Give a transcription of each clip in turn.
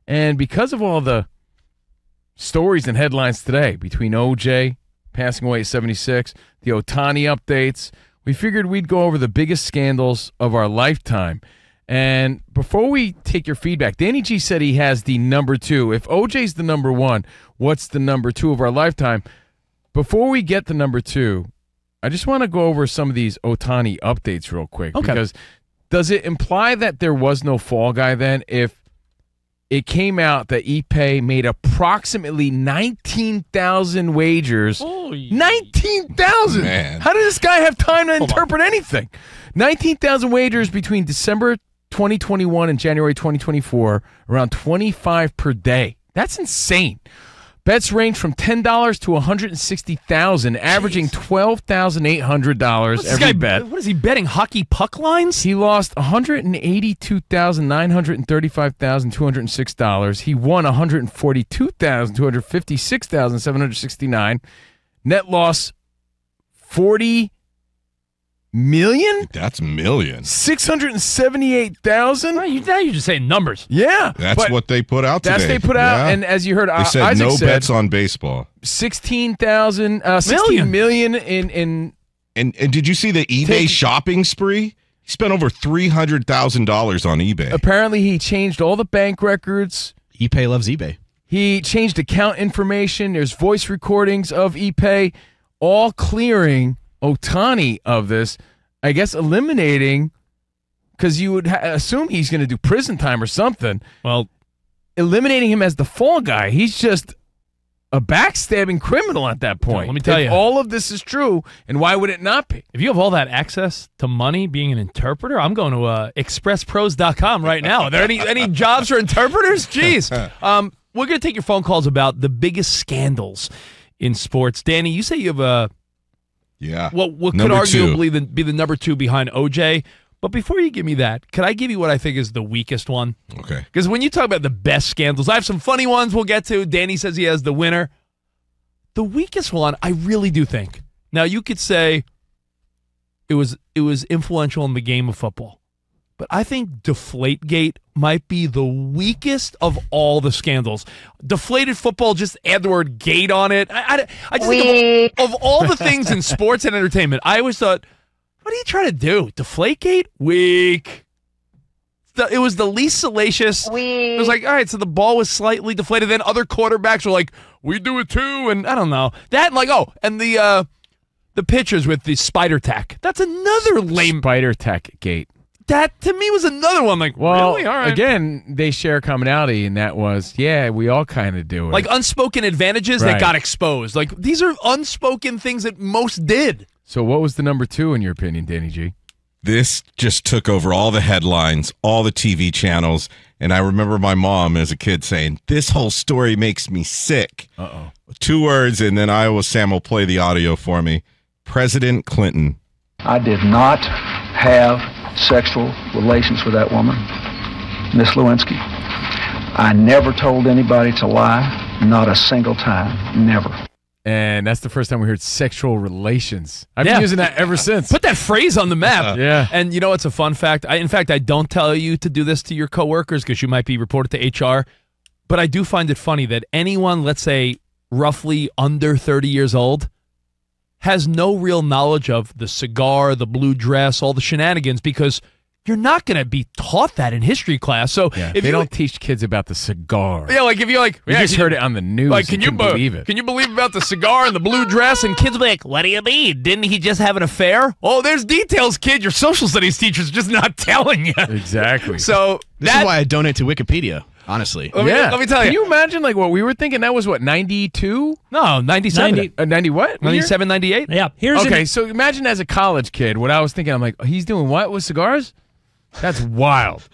And because of all the stories and headlines today between OJ passing away at 76, the Ohtani updates, we figured we'd go over the biggest scandals of our lifetime. And before we take your feedback, Danny G said he has the number 2. If OJ's the number 1, what's the number 2 of our lifetime? Before we get to number 2, I just want to go over some of these Ohtani updates real quick. Okay. Because does it imply that there was no fall guy then if it came out that Ippei made approximately 19,000 wagers? 19,000! Man. How did this guy have time to interpret anything? 19,000 wagers between December 2021 and January 2024, around 25 per day. That's insane. Bets range from $10 to $160,000, averaging $12,800 every bet. What is he betting? Hockey puck lines? He lost $182,935,206. He won $142,256,769. Net loss $40 million? That's millions. 678,000? Now you're just saying numbers. Yeah. That's what they put out today. That's they put out, Yeah. and as you heard, They said Isaac no said, bets on baseball. 16 million in. And did you see the eBay shopping spree? He spent over $300,000 on eBay. Apparently, he changed all the bank records. Ippei loves eBay. He changed account information. There's voice recordings of Ippei, all clearing Ohtani of this. I guess eliminating, because you would assume he's going to do prison time or something. Well, eliminating him as the fall guy. He's just a backstabbing criminal at that point. Let me tell you. All of this is true, and why would it not be? if you have all that access to money being an interpreter, I'm going to expresspros.com right now. Are there any jobs for interpreters? Jeez. We're going to take your phone calls about the biggest scandals in sports. Danny, you say you have a what could Number arguably be the number 2 behind OJ. But before you give me that, could I give you what I think is the weakest one? Okay. Because when you talk about the best scandals, I have some funny ones we'll get to. Danny says he has the winner. The weakest one, I really do think. Now, you could say it was influential in the game of football. But I think Deflategate might be the weakest of all the scandals. Deflated football, just add the word gate on it. I just think of all the things in sports and entertainment, I always thought, what are you trying to do? Deflategate? Weak. It was the least salacious. It was like, all right, so the ball was slightly deflated. Then other quarterbacks were like, we do it too. And I don't know. That, like, and the pitchers with the spider tack. That's another lame. Spider tack gate. That, to me, was another one. Like, well, really? All right. Again, they share a commonality, and that was, we all kind of do it. Like unspoken advantages that got exposed. Like, these are unspoken things that most did. So what was the number 2 in your opinion, Danny G? This just took over all the headlines, all the TV channels, and I remember my mom as a kid saying, this whole story makes me sick. 2 words, and then Iowa Sam will play the audio for me. President Clinton. I did not have sexual relations with that woman, Miss Lewinsky. I never told anybody to lie, not a single time, never. And that's the first time we heard sexual relations. I've been using that ever since. Put that phrase on the map. Yeah. And you know what's a fun fact? In fact, I don't tell you to do this to your coworkers because you might be reported to HR. But I do find it funny that anyone, let's say, roughly under 30 years old, has no real knowledge of the cigar, the blue dress, all the shenanigans, because you're not going to be taught that in history class. So if they don't teach kids about the cigar. Yeah, like if you're like, you just heard it on the news. Like, can you believe it? Can you believe about the cigar and the blue dress? And kids will be like, what do you mean? Didn't he just have an affair? Oh, there's details, kid. Your social studies teacher's just not telling you. Exactly. So this is why I donate to Wikipedia. Honestly. Let me tell you. Can you imagine like what we were thinking? That was what, 92? No, 97. 90 what? 97, 98? Yeah. So imagine as a college kid, what I was thinking. I'm like, he's doing what with cigars? That's wild.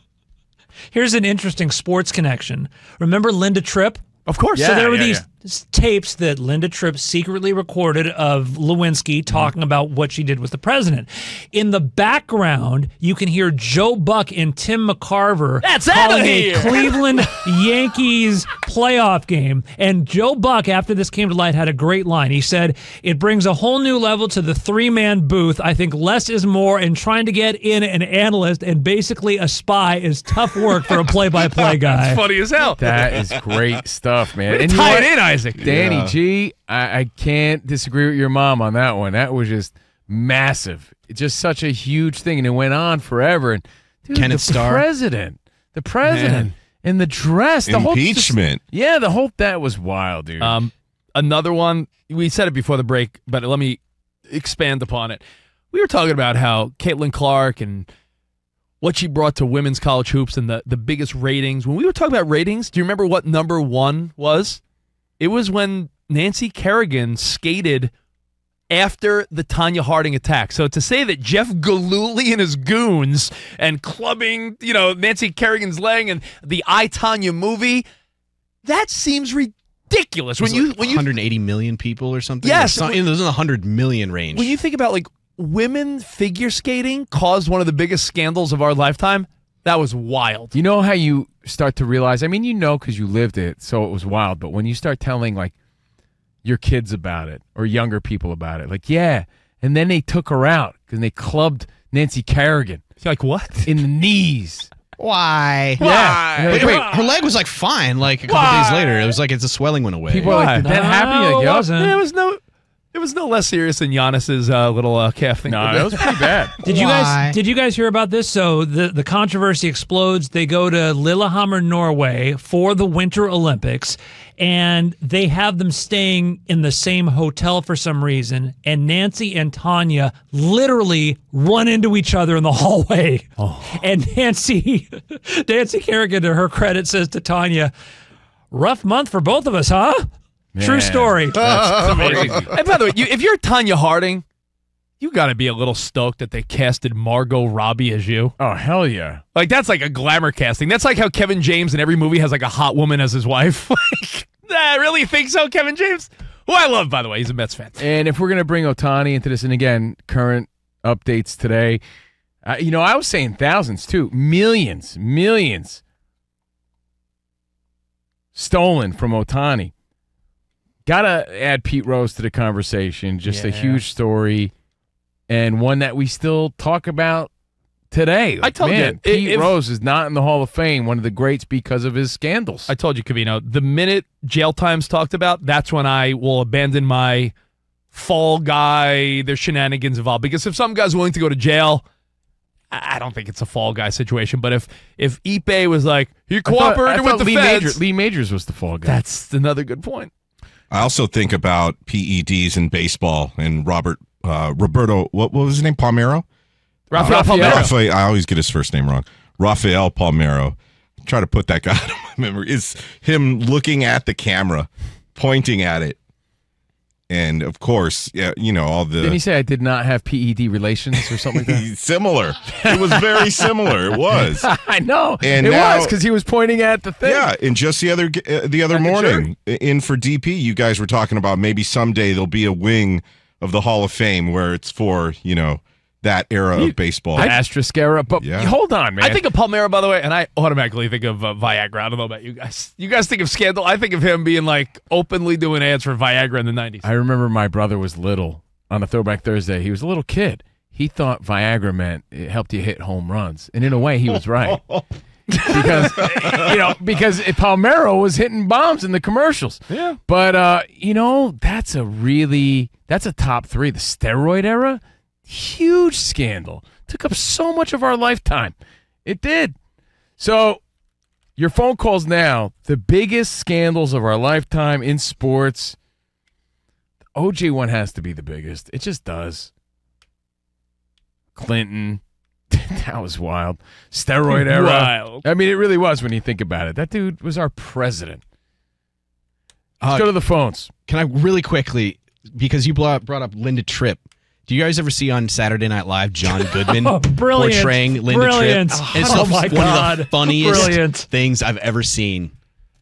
Here's an interesting sports connection. Remember Linda Tripp? Of course. So there were these tapes that Linda Tripp secretly recorded of Lewinsky talking about what she did with the president. In the background, you can hear Joe Buck and Tim McCarver That's calling outta here. a Cleveland Yankees playoff game. And Joe Buck, after this came to light, had a great line. He said, "It brings a whole new level to the three-man booth. I think less is more, and trying to get in an analyst and basically a spy is tough work for a play-by-play guy." It's funny as hell. That is great stuff, man. And you know tie what? it in, Isaac. Danny G, I can't disagree with your mom on that one. That was just massive. It's just such a huge thing, and it went on forever. And dude, Kenneth the Starr. the president, and the dress, the Impeachment. that was wild, dude. Another one, we said it before the break, but let me expand upon it. We were talking about how Caitlin Clark and what she brought to women's college hoops and the biggest ratings. When we were talking about ratings, do you remember what number one was? It was when Nancy Kerrigan skated after the Tanya Harding attack. So to say that Jeff Gillooly and his goons and clubbing, Nancy Kerrigan's leg and the I, Tanya movie, that seems ridiculous. When you 180 million people or something. Yes, it was in the 100 million range. when you think about like women figure skating caused one of the biggest scandals of our lifetime, that was wild. You know how you start to realize, I mean, because you lived it, so it was wild, but when you start telling, like, your kids about it or younger people about it, like, yeah, and then they took her out because they clubbed Nancy Kerrigan You're like, what? in the knees. Why? Yeah. Wait, her leg was like fine. Like a couple days later, it was like the swelling went away. People are like, did that happen? You're like, it "Yup." wasn't. It was no less serious than Giannis's little calf thing. No, that was pretty bad. Did you guys hear about this? So the controversy explodes. They go to Lillehammer, Norway for the Winter Olympics, and they have them staying in the same hotel for some reason. And Nancy and Tanya literally run into each other in the hallway. And Nancy Kerrigan, to her credit, says to Tanya, "Rough month for both of us, huh?" True Man. story. That's amazing. And by the way, if you're Tanya Harding, you got to be a little stoked that they casted Margot Robbie as you. Oh, hell yeah. Like, that's like a glamour casting. That's like how Kevin James in every movie has like a hot woman as his wife. Like, I really think so, Kevin James? Who I love, by the way. He's a Mets fan. And if we're going to bring Ohtani into this, and again, current updates today, I was saying thousands too. Millions stolen from Ohtani. Gotta add Pete Rose to the conversation. Just a huge story, and one that we still talk about today. I told you, Pete Rose is not in the Hall of Fame, one of the greats, because of his scandals. I told you, Covino, the minute jail time's talked about, that's when I will abandon my fall guy, there's shenanigans involved. Because if some guy's willing to go to jail, I don't think it's a fall guy situation. But if Ipe was like, he cooperated with the feds. Lee Majors was the fall guy. That's another good point. I also think about PEDs in baseball and Roberto, what was his name? Palmeiro? Rafael Palmeiro. I always get his first name wrong. Rafael Palmeiro. Try to put that guy out of my memory. Is him looking at the camera, pointing at it. And, of course, all the... Didn't he say I did not have PED relations or something like that? Similar. It was very similar. It was. I know. And it now, was because he was pointing at the thing. Yeah, and just the other morning, in for DP, you guys were talking about maybe someday there'll be a wing of the Hall of Fame where it's for, that era of baseball. Asterisk era. But hold on, man. I think of Palmeiro, by the way, and I automatically think of Viagra. I don't know about you guys. You guys think of scandal. I think of him being like openly doing ads for Viagra in the 90s. I remember my brother was little on a Throwback Thursday. He was a little kid. He thought Viagra meant it helped you hit home runs. And in a way, he was right. because Palmeiro was hitting bombs in the commercials. Yeah. But, that's a top three. The steroid era, huge scandal. Took up so much of our lifetime. It did. So your phone calls now, the biggest scandals of our lifetime in sports. The OJ one has to be the biggest. It just does. Clinton. That was wild. Steroid era. Wild. I mean, it really was when you think about it. That dude was our president. Let's go to the phones. Can I really quickly, because you brought up Linda Tripp. Do you guys ever see on Saturday Night Live John Goodman portraying Linda Tripp? It's one of the funniest things I've ever seen.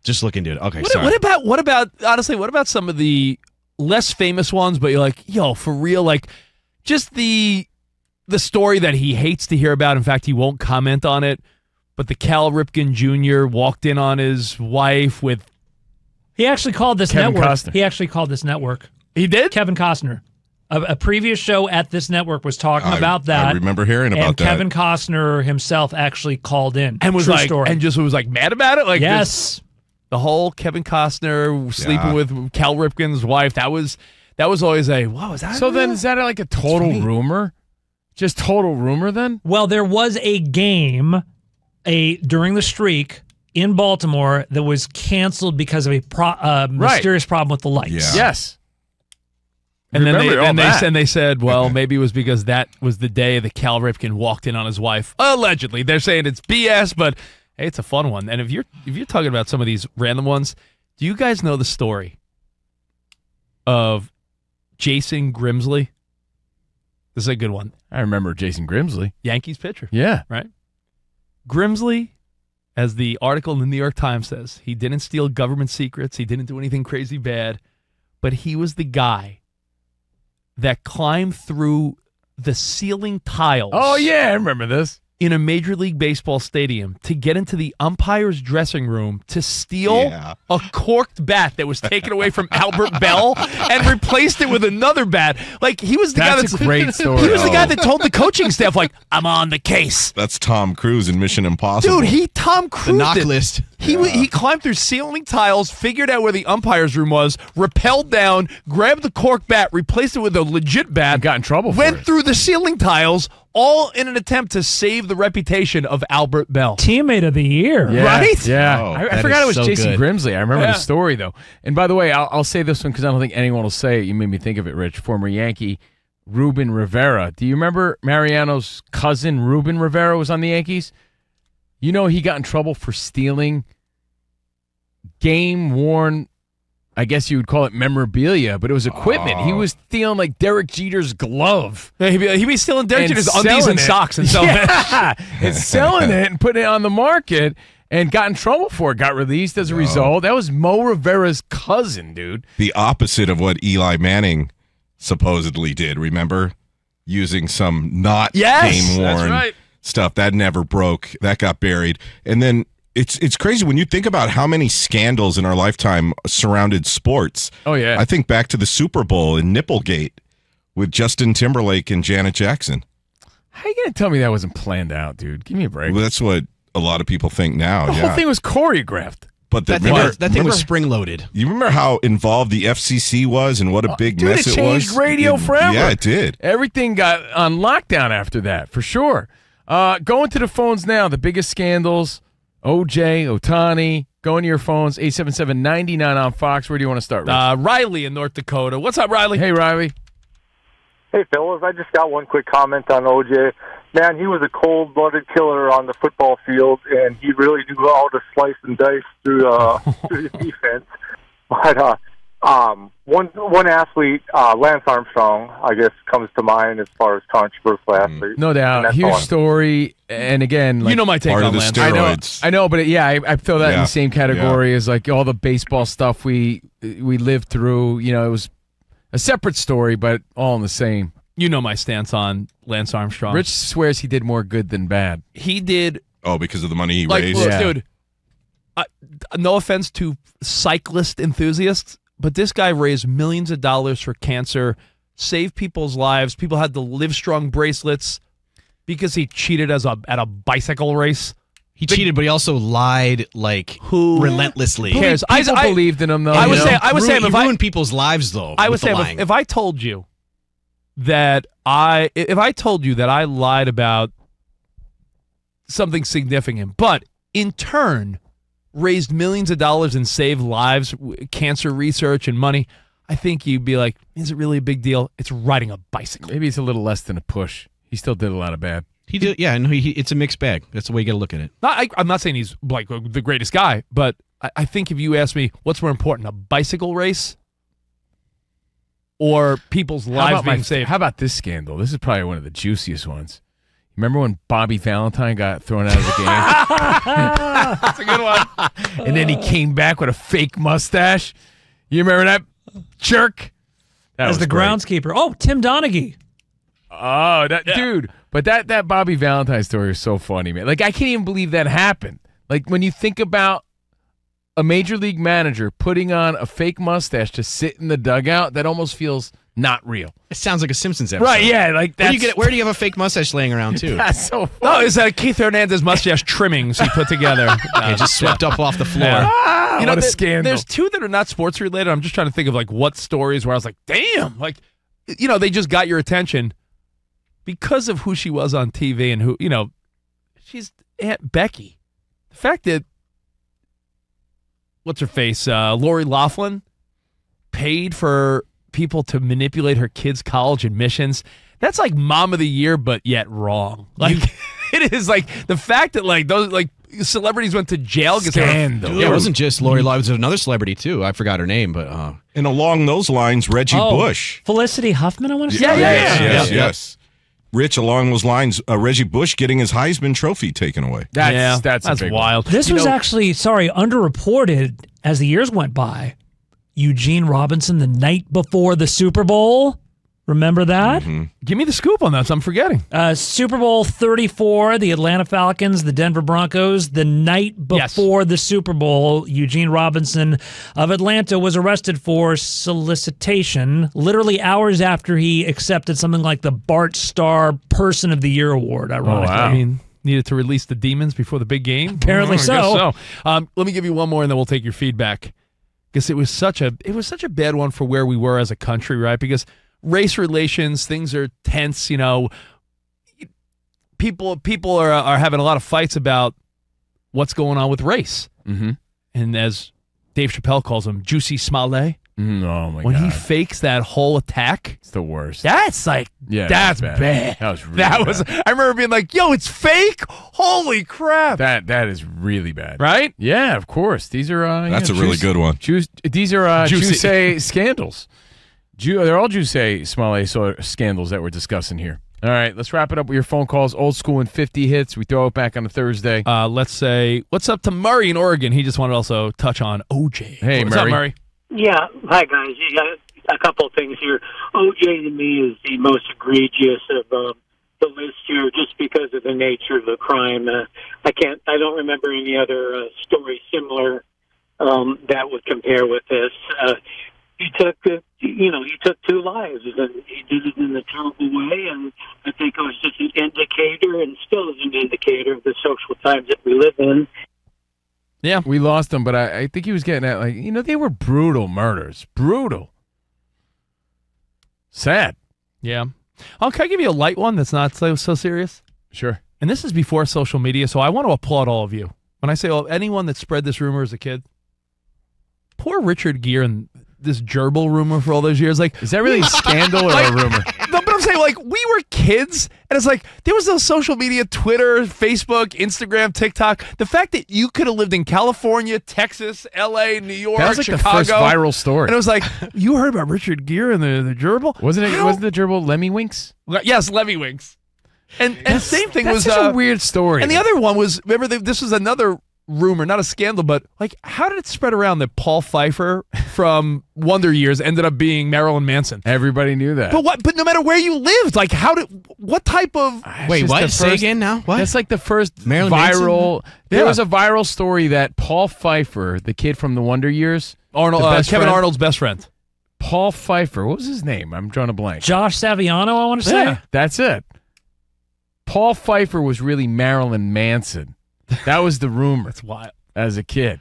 Just look into it. Okay, sorry. What about some of the less famous ones, but you're like, yo, for real, like just the story that he hates to hear about. In fact, he won't comment on it. But the Cal Ripken Jr. walked in on his wife with He actually called this Kevin network. Costner. He actually called this network. He did? Kevin Costner. A previous show at this network was talking about that. I remember hearing about and that. Kevin Costner himself actually called in And was True like, story. and just was like mad about it. Like yes, the whole Kevin Costner sleeping with Cal Ripken's wife. That was always a wow. Is that So then real? is that like a total rumor? Just total rumor then? well, there was a game during the streak in Baltimore that was canceled because of a mysterious problem with the lights. Yeah. Yes. And then Remember all that. they said, well, maybe it was because that was the day that Cal Ripken walked in on his wife. Allegedly, they're saying it's BS, but hey, it's a fun one. And if you're talking about some of these random ones, do you guys know the story of Jason Grimsley? This is a good one. I remember Jason Grimsley. Yankees pitcher, Yeah. right? Grimsley, as the article in the New York Times says, he didn't steal government secrets. He didn't do anything crazy bad, but he was the guy that climbed through the ceiling tiles. Oh, yeah, I remember this. In a Major League Baseball stadium to get into the umpire's dressing room to steal a corked bat that was taken away from Albert Bell and replaced it with another bat. Like, he was the guy That's a great story. He was the guy that told the coaching staff, like, I'm on the case. That's Tom Cruise in Mission Impossible. Dude, Tom Cruise. The knock did. list. He climbed through ceiling tiles, figured out where the umpire's room was, rappelled down, grabbed the cork bat, replaced it with a legit bat, And got in trouble for went it. through the ceiling tiles, all in an attempt to save the reputation of Albert Bell. Teammate of the year. Yeah, Right? Yeah. Oh, I that forgot is it was so Jason good. Grimsley. I remember Yeah. the story, though. And by the way, I'll say this one because I don't think anyone will say it. You made me think of it, Rich. Former Yankee Ruben Rivera. Do you remember Mariano's cousin Ruben Rivera was on the Yankees? You know he got in trouble for stealing game-worn, I guess you would call it memorabilia, but it was equipment. He was stealing like Derek Jeter's glove. He'd be stealing Derek and Jeter's undies selling and it. socks and selling it. Yeah, and selling it and putting it on the market and got in trouble for it. Got released as a result. That was Mo Rivera's cousin, dude. The opposite of what Eli Manning supposedly did. Remember? Using some not Yes, game that's worn right. stuff. That never broke. That got buried. And then it's crazy when you think about how many scandals in our lifetime surrounded sports. Oh, yeah. I think back to the Super Bowl and Nipplegate with Justin Timberlake and Janet Jackson. How you going to tell me that wasn't planned out, dude? Give me a break. Well, that's what a lot of people think now. The yeah. whole thing was choreographed. But That thing was spring loaded. You remember how involved the FCC was and what a big Dude, mess it it was? changed radio forever. Yeah, it did. Everything got on lockdown after that, for sure. Going to the phones now, the biggest scandals, OJ, Ohtani, going to your phones, 877-99 on Fox. Where do you want to start, Rich? Riley in North Dakota. What's up, Riley? Hey, Riley. Hey, fellas, I just got one quick comment on OJ. Man, he was a cold-blooded killer on the football field, and he really knew how to slice and dice through the defense. But one athlete, Lance Armstrong, I guess, comes to mind as far as controversial athlete. No doubt. Huge story. And again, like, You know my take Part on of the Lance. steroids. I know, but yeah, I throw that in Yeah. the same category as like all the baseball stuff we lived through. You know, it was a separate story, but all in the same. You know my stance on Lance Armstrong. Rich swears he did more good than bad. He did, Oh, because of the money he like, raised? look, Yeah. dude, no offense to cyclist enthusiasts, but this guy raised millions of dollars for cancer, saved people's lives. People had the Livestrong bracelets because he cheated at a bicycle race. He cheated, but he also lied relentlessly. Who cares? People believed in him, though. I you would know? say He if I ruined people's lives, though. I would with the say lying. if I told you that I lied about something significant, but in turn raised millions of dollars and saved lives, cancer research and money, I think you'd be like, is it really a big deal? It's riding a bicycle. Maybe it's a little less than a push. He still did a lot of bad. He did, yeah. No, it's a mixed bag. That's the way you got to look at it. I'm not saying he's like the greatest guy, but I think if you ask me what's more important, a bicycle race or people's lives being saved. How about this scandal? This is probably one of the juiciest ones. Remember when Bobby Valentine got thrown out of the game? That's a good one. And then he came back with a fake mustache. You remember that jerk? That As was the great. groundskeeper. Oh, Tim Donaghy. Oh, dude. But that Bobby Valentine story is so funny, man. Like, I can't even believe that happened. Like, when you think about a major league manager putting on a fake mustache to sit in the dugout, that almost feels not real. It sounds like a Simpsons episode. Right, yeah. Like that's, where do you have a fake mustache laying around, too? That's so funny. No, it's Keith Hernandez mustache trimmings he put together. Just swept up off the floor. Ah, what a scandal. There's two that are not sports related. I'm just trying to think of like what stories where I was like, damn, like, they just got your attention because of who she was on TV and who, she's Aunt Becky. The fact that, what's her face, Lori Loughlin paid for people to manipulate her kids' college admissions. That's like mom of the year, but yet wrong. Like it is like the fact that like those like celebrities went to jail. Scandal. Yeah, it wasn't just Lori Loughlin. It was another celebrity too. I forgot her name, but and along those lines, Reggie Bush. Felicity Huffman, I want to say. Yes. Rich, along those lines, Reggie Bush getting his Heisman Trophy taken away. That's wild. This was actually, underreported as the years went by. Eugene Robinson the night before the Super Bowl. Remember that? Mm-hmm. Give me the scoop on that, so I'm forgetting. Super Bowl 34, the Atlanta Falcons, the Denver Broncos. The night before the Super Bowl, Eugene Robinson of Atlanta was arrested for solicitation, literally hours after he accepted something like the Bart Starr Person of the Year award, ironically. I mean, needed to release the demons before the big game? Apparently I guess so. Let me give you one more, and then we'll take your feedback. Because it was such a bad one for where we were as a country, right? Because race relations, things are tense. People are having a lot of fights about what's going on with race. Mm-hmm. And as Dave Chappelle calls him, Juicy Smollett. Oh my God! When he fakes that whole attack, it's the worst. That's like that's bad. That was really bad. I remember being like, "Yo, it's fake! Holy crap!" That is really bad, right? Yeah, of course. These are that's a really good one. These are Juicy scandals. They're all Juicy Smollett scandals that we're discussing here. All right, let's wrap it up with your phone calls. Old school and 50 hits. We throw it back on a Thursday. Let's say what's up to Murray in Oregon. He just wanted to also touch on OJ. Hey, what's Murray. up, Murray? Yeah. Hi, guys. You got a couple of things here. OJ to me is the most egregious of the list here, just because of the nature of the crime. I don't remember any other story similar that would compare with this. He took two lives, and he did it in a terrible way. And I think it was just an indicator, and still is an indicator of the social times that we live in. Yeah, we lost him, but I think he was getting at they were brutal murders, brutal, sad. Yeah. Oh, can I give you a light one that's not so serious? Sure. And this is before social media, so I want to applaud all of you. When I say anyone that spread this rumor as a kid, poor Richard Gere and this gerbil rumor for all those years. Like, is that really a scandal or a rumor? No, but I'm saying, like, we were kids, and it's like there was no social media, Twitter, Facebook, Instagram, TikTok. The fact that you could have lived in California, Texas, L.A., New York, that was like Chicago, the first viral story, and it was like, you heard about Richard Gere and the gerbil? Wasn't the gerbil Lemmy Winks? Yes, Lemmy Winks. And the same thing was such a weird story. And the other one was, remember, this was another rumor, not a scandal, but like, how did it spread around that Paul Pfeiffer from Wonder Years ended up being Marilyn Manson? Everybody knew that. But no matter where you lived, like, what type of... Wait, what? Say again now? What? That's like the first Marilyn viral... Manson? There was a viral story that Paul Pfeiffer, the kid from the Wonder Years... Kevin Arnold's best friend. Paul Pfeiffer. What was his name? I'm drawing a blank. Josh Saviano, I want to say. Yeah, that's it. Paul Pfeiffer was really Marilyn Manson. That was the rumor. That's wild. As a kid.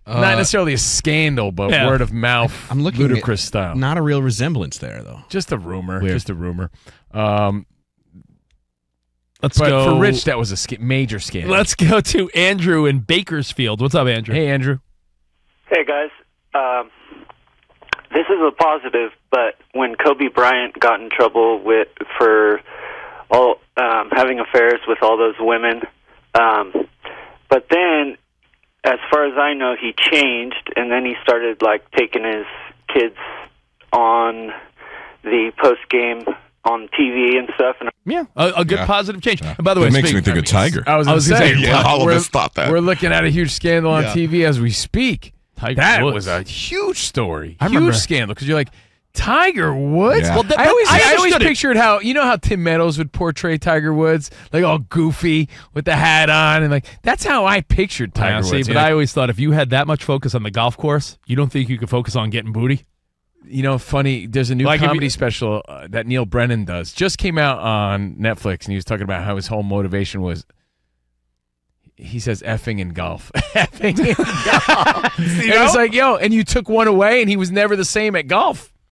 Not necessarily a scandal, but word of mouth, I'm looking ludicrous style. Not a real resemblance there, though. Just a rumor. Weird. Just a rumor. Let's go. For Rich, that was a major scandal. Let's go to Andrew in Bakersfield. What's up, Andrew? Hey, Andrew. Hey, guys. This is a positive, but when Kobe Bryant got in trouble for all having affairs with all those women, but then, as far as I know, he changed, and then he started taking his kids on the post game on TV and stuff. And yeah, a good positive change. And by the way, it makes me think of Tiger. I was going to say, all of us thought that. We're looking at a huge scandal on TV as we speak. Tiger that Woods. was a huge story, I remember. Huge scandal, because you're like, Tiger Woods? Yeah. Well, I always understood it. pictured how Tim Meadows would portray Tiger Woods, like all goofy with the hat on, and like that's how I pictured Tiger Woods. But I always thought if you had that much focus on the golf course, you don't think you could focus on getting booty? Funny. There's a new comedy special that Neil Brennan does. Just came out on Netflix, and he was talking about how his whole motivation was. He says effing in golf. Effing in golf. And it's like, and you took one away, and he was never the same at golf.